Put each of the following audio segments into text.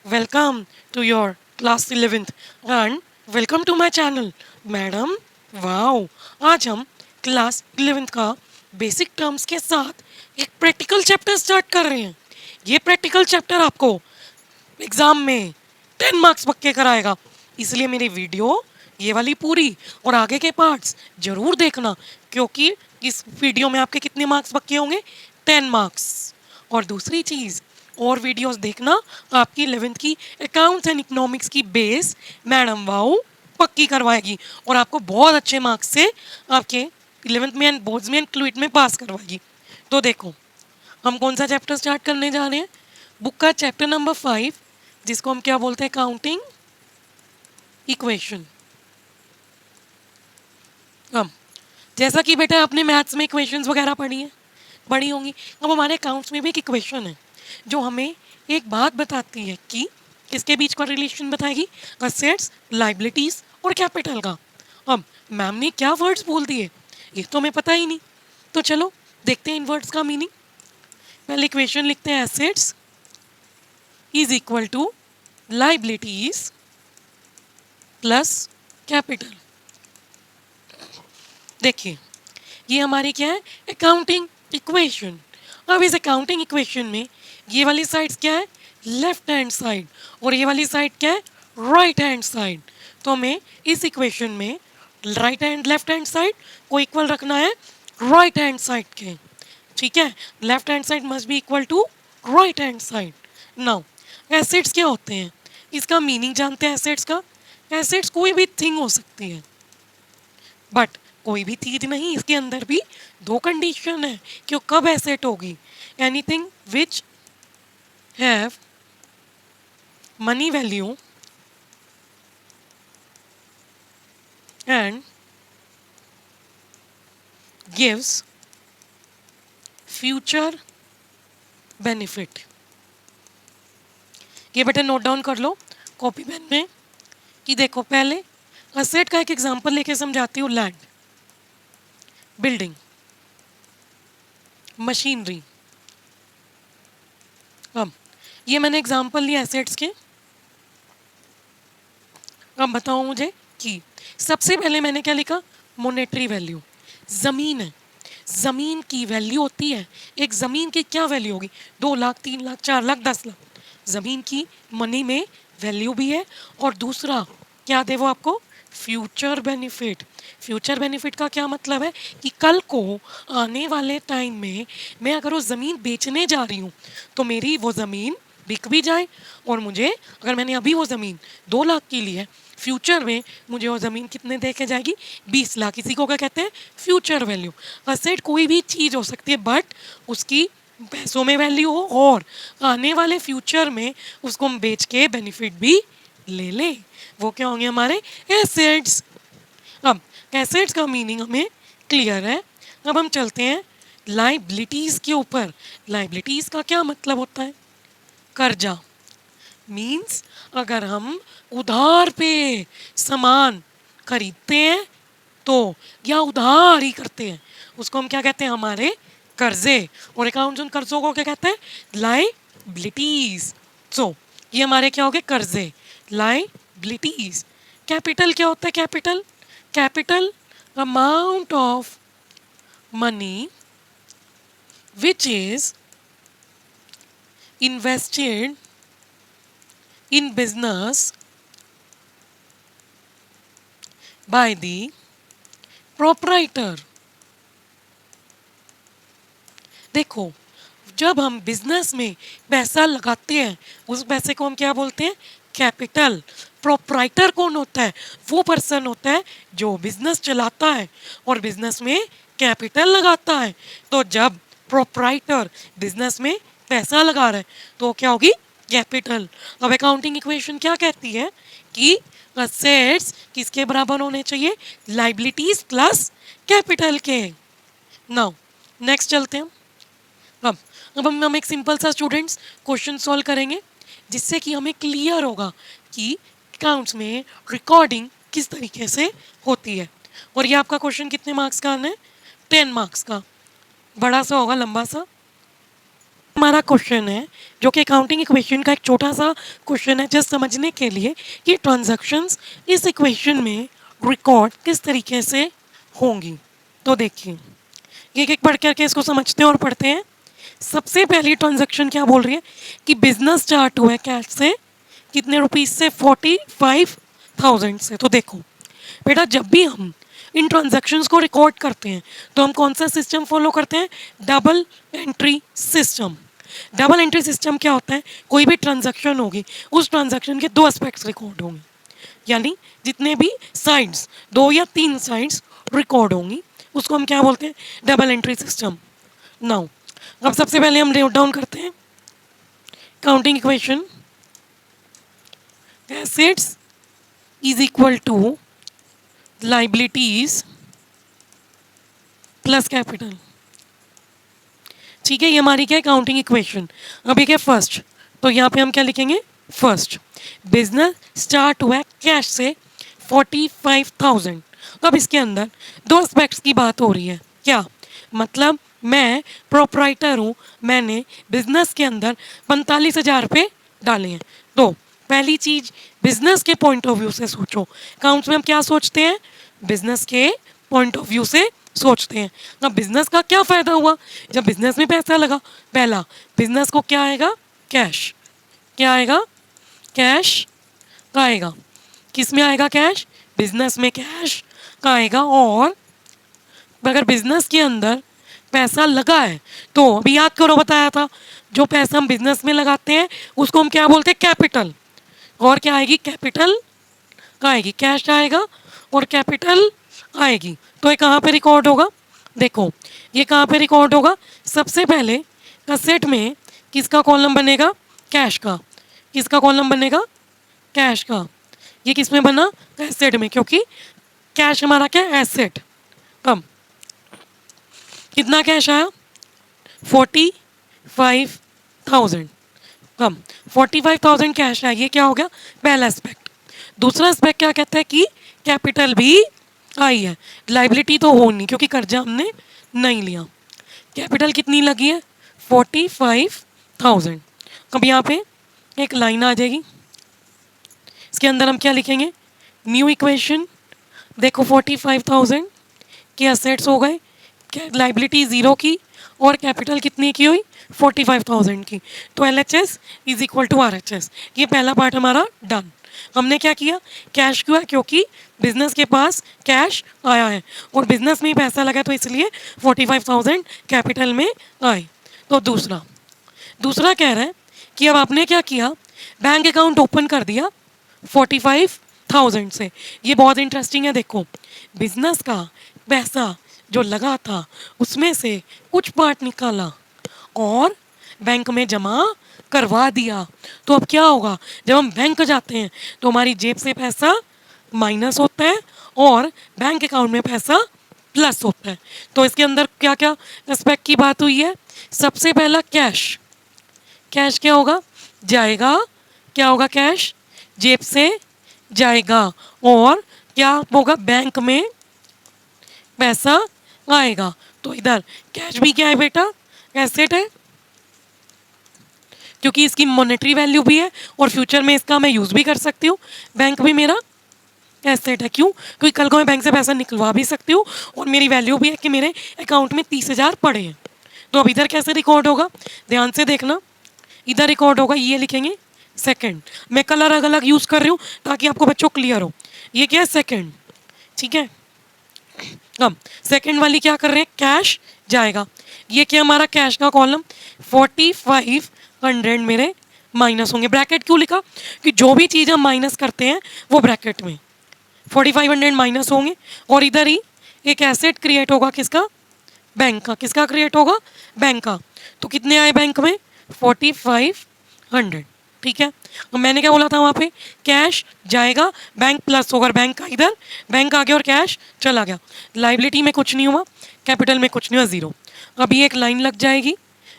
Welcome to your class 11th and welcome to my channel. Madam wow, आज हम class 11th का basic terms के साथ एक प्रैक्टिकल चैप्टर स्टार्ट कर रहे हैं. ये प्रैक्टिकल चैप्टर आपको एग्जाम में 10 मार्क्स पक्के कराएगा. इसलिए मेरी वीडियो ये वाली पूरी और आगे के पार्ट्स जरूर देखना, क्योंकि इस वीडियो में आपके कितने मार्क्स पक्के होंगे? 10 मार्क्स. और दूसरी चीज़, और वीडियोस देखना आपकी 11th की अकाउंट्स एंड इकोनॉमिक्स की बेस मैडम वाओ पक्की करवाएगी और आपको बहुत अच्छे मार्क्स से आपके 11th में एंड बोर्ड्स में एंड क्लूट में पास करवाएगी. तो देखो, हम कौन सा चैप्टर स्टार्ट करने जा रहे हैं? बुक का चैप्टर नंबर 5, जिसको हम क्या बोलते हैं? Counting equation. हम जैसा कि बेटा आपने मैथ्स में इक्वेशंस वगैरह पढ़ी होंगी. अब हमारे अकाउंट्स में भी एक इक्वेशन है जो हमें एक बात बताती है कि किसके बीच का रिलेशन बताएगी? असेट्स, लाइबिलिटीज और कैपिटल का. अब मैम ने क्या वर्ड्स बोल दिए ये तो हमें पता ही नहीं. तो चलो देखते हैं इन वर्ड्स का मीनिंग. पहले इक्वेशन लिखते हैं. Assets is equal to liabilities plus capital. देखिए, ये हमारी क्या है? Accounting equation. अब इस अकाउंटिंग इक्वेशन में ये वाली साइड क्या है? Left hand side. और ये वाली साइड क्या है? Right hand side. तो हमें इस इक्वेशन में right hand left hand side को इक्वल रखना है राइट हैंड साइड के. ठीक है, left hand side must be equal to right hand side. Now assets क्या होते हैं? इसका मीनिंग जानते हैं एसेट्स का. एसेट्स कोई भी थिंग हो सकती है, बट कोई भी चीज नहीं, इसके अंदर भी दो कंडीशन है कि वो कब एसेट होगी. Anything which have money value and gives future benefit. ये बेटा नोट डाउन कर लो कॉपी पेन में कि देखो, पहले असेट का एक एग्जांपल लेके समझाती हूँ. Land, building, machinery. अब ये मैंने एग्जांपल लिया एसेट्स के. अब बताओ मुझे कि सबसे पहले मैंने क्या लिखा? Monetary value. ज़मीन है, ज़मीन की वैल्यू होती है. एक ज़मीन की क्या वैल्यू होगी? 2 लाख, 3 लाख, 4 लाख, 10 लाख. ज़मीन की मनी में वैल्यू भी है. और दूसरा क्या दे वो आपको? Future benefit. फ्यूचर बेनिफिट का क्या मतलब है कि कल को आने वाले टाइम में मैं अगर वो ज़मीन बेचने जा रही हूँ तो मेरी वो ज़मीन बिक भी जाए, और मुझे अगर मैंने अभी वो ज़मीन 2 लाख की ली है, फ्यूचर में मुझे वो ज़मीन कितने दे के जाएगी? 20 लाख. इसी को क्या कहते हैं? Future value. असेट कोई भी चीज़ हो सकती है, बट उसकी पैसों में वैल्यू हो और आने वाले फ्यूचर में उसको हम बेच के बेनिफिट भी ले लें. वो क्या होंगे? हमारे एसेट्स. अब एसेट्स का मीनिंग हमें क्लियर है. अब हम चलते हैं लाइबिलिटीज़ के ऊपर. लाइबिलिटीज़ का क्या मतलब होता है? कर्जा. मीन्स अगर हम उधार पे सामान खरीदते हैं तो, या उधार ही करते हैं, उसको हम क्या कहते हैं? हमारे कर्जे. और अकाउंट्स उन कर्जों को क्या कहते हैं? लाइबिलिटीज. सो ये हमारे क्या हो गए? कर्जे, लाइबिलिटीज. कैपिटल क्या होता है? Capital, capital amount of money which is invested in business by the proprietor. देखो, जब हम बिजनेस में पैसा लगाते हैं उस पैसे को हम क्या बोलते हैं? कैपिटल. प्रोप्राइटर कौन होता है? वो पर्सन होता है जो बिजनेस चलाता है और बिजनेस में कैपिटल लगाता है. तो जब प्रोप्राइटर बिजनेस में पैसा लगा रहा है तो क्या होगी? कैपिटल. अब अकाउंटिंग इक्वेशन क्या कहती है कि असेट्स किसके बराबर होने चाहिए? लाइबिलिटीज प्लस कैपिटल के. नाउ नेक्स्ट चलते हैं. अब अब हम एक सिंपल सा स्टूडेंट्स क्वेश्चन सॉल्व करेंगे जिससे कि हमें क्लियर होगा कि अकाउंट्स में रिकॉर्डिंग किस तरीके से होती है. और ये आपका क्वेश्चन कितने मार्क्स का आना है? 10 मार्क्स का. बड़ा सा होगा, लंबा सा. हमारा क्वेश्चन है जो कि अकाउंटिंग इक्वेशन का एक छोटा सा क्वेश्चन है जस्ट समझने के लिए कि ट्रांजैक्शंस इस इक्वेशन में रिकॉर्ड किस तरीके से होंगी। तो देखिए एक एक पढ़ करके इसको समझते हैं और पढ़ते हैं। सबसे पहली ट्रांजैक्शन क्या बोल रही है कि बिजनेस स्टार्ट हुआ है कैश से कितने रुपीस से 45,000 से। तो देखो बेटा जब भी हम इन ट्रांजैक्शंस को रिकॉर्ड करते हैं तो हम कौन सा सिस्टम फॉलो करते हैं, double entry system. Double entry system क्या होता है, कोई भी ट्रांजैक्शन होगी उस ट्रांजैक्शन के दो एस्पेक्ट्स रिकॉर्ड होंगे, यानी जितने भी साइड्स 2 या 3 साइड्स रिकॉर्ड होंगी उसको हम क्या बोलते हैं, डबल एंट्री सिस्टम। नाउ अब सबसे पहले हम नोट डाउन करते हैं counting equation. Assets is equal to liabilities plus capital. ठीक है, ये हमारी क्या है काउंटिंग इक्वेशन। अब ये क्या फर्स्ट, तो यहाँ पे हम क्या लिखेंगे, फर्स्ट बिजनेस स्टार्ट हुआ है कैश से 45,000। तो अब इसके अंदर दो एस्पेक्ट्स की बात हो रही है, क्या मतलब मैं प्रोप्राइटर हूँ, मैंने बिजनेस के अंदर 45,000 रुपये डाले हैं। तो पहली चीज बिजनेस के पॉइंट ऑफ व्यू से सोचो। अकाउंट्स में हम क्या सोचते हैं, बिजनेस के पॉइंट ऑफ व्यू से सोचते हैं। अब बिजनेस का क्या फायदा हुआ जब बिजनेस में पैसा लगा, पहला बिजनेस को क्या आएगा, कैश। क्या आएगा, कैश का आएगा। किस में आएगा कैश, बिजनेस में कैश का आएगा। और अगर बिजनेस के अंदर पैसा लगा है तो अभी याद करो बताया था जो पैसा हम बिजनेस में लगाते हैं उसको हम क्या बोलते हैं, कैपिटल। और क्या आएगी, कैपिटल आएगी, कैश आएगा और कैपिटल आएगी। तो ये कहाँ पे रिकॉर्ड होगा, देखो ये कहाँ पे रिकॉर्ड होगा, सबसे पहले एसेट में किसका कॉलम बनेगा, कैश का। किसका कॉलम बनेगा, कैश का। ये किस में बना, एसेट में, क्योंकि कैश हमारा क्या है, एसेट। कम कितना कैश आया, 45,000। कम 45,000 कैश है, ये क्या हो गया पहला एस्पेक्ट। दूसरा एस्पेक्ट क्या कहता है कि कैपिटल भी आई है, लाइबिलिटी तो हो नहीं क्योंकि कर्जा हमने नहीं लिया। कैपिटल कितनी लगी है, 45,000। अब यहाँ पे एक लाइन आ जाएगी, इसके अंदर हम क्या लिखेंगे, न्यू इक्वेशन। देखो 45,000 के असेट्स हो गए, लाइबिलिटी 0 की और कैपिटल कितनी की हुई, 45,000 की। तो LHS is equal to RHS। ये पहला पार्ट हमारा डन। हमने क्या किया, कैश क्यों है, क्योंकि बिजनेस के पास कैश आया है और बिजनेस में ही पैसा लगा तो इसलिए 45,000 कैपिटल में आए। तो दूसरा कह रहा है कि अब आपने क्या किया, बैंक अकाउंट ओपन कर दिया 45,000 से। ये बहुत इंटरेस्टिंग है, देखो बिजनेस का पैसा जो लगा था उसमें से कुछ पार्ट निकाला और बैंक में जमा करवा दिया। तो अब क्या होगा, जब हम बैंक जाते हैं तो हमारी जेब से पैसा माइनस होता है और बैंक अकाउंट में पैसा प्लस होता है। तो इसके अंदर क्या क्या एस्पेक्ट की बात हुई है, सबसे पहला कैश। कैश क्या होगा, जाएगा, क्या होगा, कैश जेब से जाएगा और क्या होगा, बैंक में पैसा आएगा। तो इधर कैश भी क्या है बेटा, एसेट है क्योंकि इसकी मॉनेटरी वैल्यू भी है और फ्यूचर में इसका मैं यूज़ भी कर सकती हूँ। बैंक भी मेरा एसेट है, क्यों, क्योंकि कल को मैं बैंक से पैसा निकलवा भी सकती हूँ और मेरी वैल्यू भी है कि मेरे अकाउंट में 30,000 पड़े हैं। तो अब इधर कैसे रिकॉर्ड होगा, ध्यान से देखना, इधर रिकॉर्ड होगा, ये लिखेंगे सेकंड। मैं कलर अलग अलग यूज़ कर रही हूँ ताकि आपको बच्चों क्लियर हो। ये क्या है, सेकंड, ठीक है। अब सेकंड वाली क्या कर रहे हैं, कैश जाएगा। ये क्या हमारा कैश का कॉलम, 4500 मेरे माइनस होंगे। ब्रैकेट क्यों लिखा, कि जो भी चीज़ हम माइनस करते हैं वो ब्रैकेट में 4500 माइनस होंगे। और इधर ही एक एसेट क्रिएट होगा, किसका, बैंक का। किसका क्रिएट होगा, बैंक का। तो कितने आए बैंक में, 4500, ठीक है। अब मैंने क्या बोला था वहाँ पे, कैश जाएगा, बैंक प्लस होगा, बैंक का इधर बैंक आ गया और कैश चला गया। लाइबिलिटी में कुछ नहीं हुआ, कैपिटल में कुछ नहीं हुआ, 0। अभी एक लाइन लग जाएगी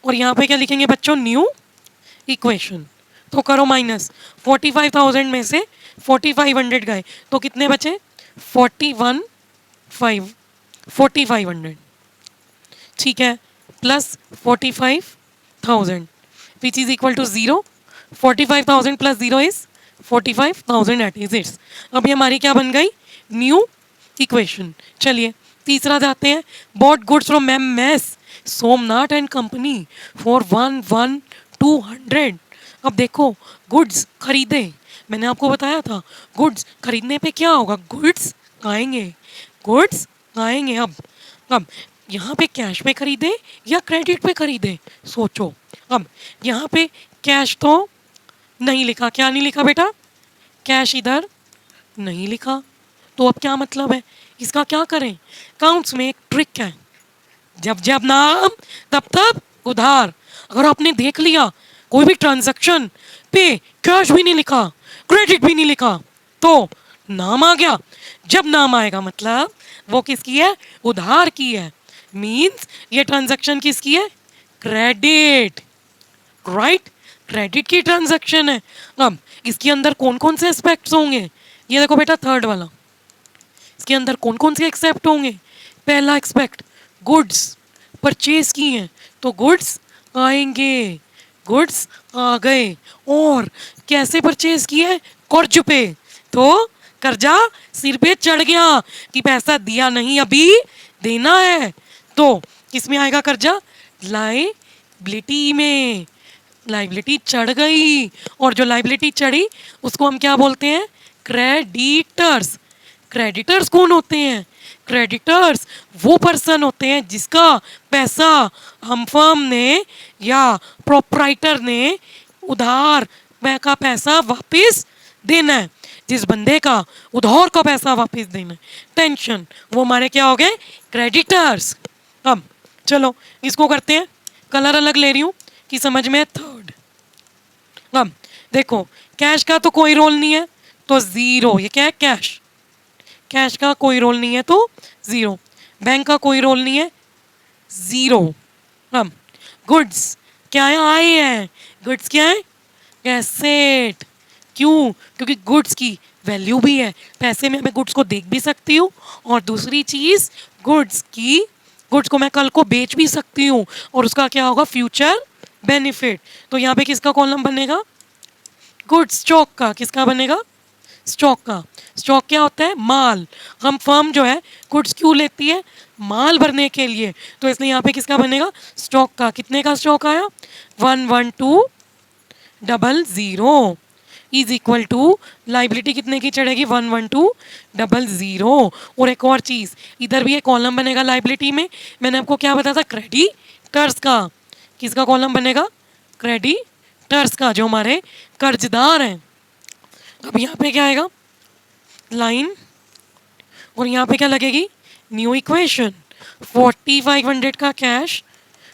और यहाँ पे क्या लिखेंगे बच्चों, न्यू इक्वेशन। तो करो माइनस, 45,000 में से 4500 गए तो कितने बचे, 4500, ठीक है, plus 45 45,000 which is equal to 0. 45,000 plus 0 is 45,000 at is it. अब ये हमारी क्या बन गई, न्यू इक्वेशन. चलिए तीसरा जाते हैं. Bought goods from M S Somnath and company for 1,200. अब देखो गुड्स खरीदे, मैंने आपको बताया था गुड्स खरीदने पे क्या होगा, गुड्स आएंगे, गुड्स आएंगे. अब यहाँ पे कैश में खरीदे या क्रेडिट पे खरीदे, सोचो. अब यहाँ पे कैश तो नहीं लिखा, क्या नहीं लिखा बेटा, कैश इधर नहीं लिखा. तो अब क्या मतलब है इसका, क्या करें. काउंट्स में एक ट्रिक है, जब जब नाम तब तब उधार. अगर आपने देख लिया कोई भी ट्रांजैक्शन पे कैश भी नहीं लिखा क्रेडिट भी नहीं लिखा तो नाम आ गया. जब नाम आएगा मतलब वो किसकी है, उधार की है. मीन्स ये ट्रांजैक्शन किसकी है, क्रेडिट, राइट, क्रेडिट की ट्रांजैक्शन है. अब इसके अंदर कौन कौन से एस्पेक्ट्स होंगे, ये देखो बेटा थर्ड वाला, इसके अंदर कौन कौन से एक्सेप्ट होंगे. पहला एक्सपेक्ट गुड्स परचेज की हैं तो गुड्स आएंगे, गुड्स आ गए. और कैसे परचेज किए, कर्ज पे, तो कर्जा सिर पे चढ़ गया कि पैसा दिया नहीं अभी देना है. तो किस में आएगा कर्जा, लाइबिलिटी में. लाइबिलिटी चढ़ गई और जो लाइबिलिटी चढ़ी उसको हम क्या बोलते हैं, क्रेडिटर्स. क्रेडिटर्स कौन होते हैं, क्रेडिटर्स वो पर्सन होते हैं जिसका पैसा हम फर्म ने या प्रोप्राइटर ने उधार का पैसा वापस देना है. जिस बंदे का उधार का पैसा वापस देना है, टेंशन, वो हमारे क्या हो गए, क्रेडिटर्स. अब चलो इसको करते हैं, कलर अलग ले रही हूँ कि समझ में. थर्ड, अब देखो कैश का तो कोई रोल नहीं है तो ज़ीरो. ये क्या है, कैश. कैश का कोई रोल नहीं है तो ज़ीरो. बैंक का कोई रोल नहीं है, ज़ीरो. अब गुड्स क्या है, आए हैं. गुड्स क्या है, एसेट. क्यों, क्योंकि गुड्स की वैल्यू भी है, पैसे में मैं गुड्स को देख भी सकती हूँ और दूसरी चीज़ गुड्स को मैं कल को बेच भी सकती हूँ और उसका क्या होगा, फ्यूचर बेनिफिट. तो यहाँ पे किसका कॉलम बनेगा, गुड्स. स्टॉक का किसका बनेगा, स्टॉक का. स्टॉक क्या होता है, माल. हम फर्म जो है गुड्स क्यों लेती है, माल भरने के लिए. तो इसलिए यहाँ पे किसका बनेगा, स्टॉक का. कितने का स्टॉक आया, 1,12,00 इज इक्वल टू लाइबिलिटी कितने की चढ़ेगी, 1,12,00. और एक और चीज़, इधर भी एक कॉलम बनेगा लाइबिलिटी में. मैंने आपको क्या बताया था, क्रेडिटर्स का. किसका कॉलम बनेगा, क्रेडिटर्स का, जो हमारे कर्जदार हैं. अब यहाँ पे क्या आएगा, लाइन, और यहाँ पे क्या लगेगी, न्यू इक्वेशन. 4,500 का कैश,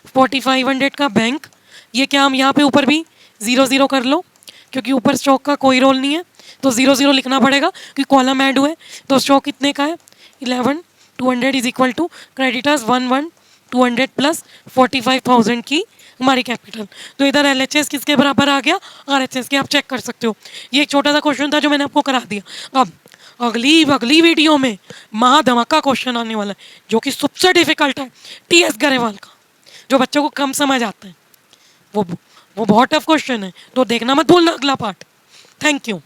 4,500 का बैंक. ये क्या, हम यहाँ पे ऊपर भी 0 कर लो क्योंकि ऊपर स्टॉक का कोई रोल नहीं है तो 0 लिखना पड़ेगा क्योंकि कॉलम ऐड हुए. तो स्टॉक कितने का है, 11,200 is equal to creditors 11,200 plus 45,000 की हमारी कैपिटल. तो इधर LHS किसके बराबर आ गया, RHS के. आप चेक कर सकते हो. ये एक छोटा सा क्वेश्चन था जो मैंने आपको करा दिया. अब अगली वीडियो में महा धमाका क्वेश्चन आने वाला है जो कि सबसे डिफिकल्ट है, TS गरेवाल का, जो बच्चों को कम समझ आता है. वो बहुत टफ क्वेश्चन है, तो देखना मत भूलना अगला पार्ट. Thank you.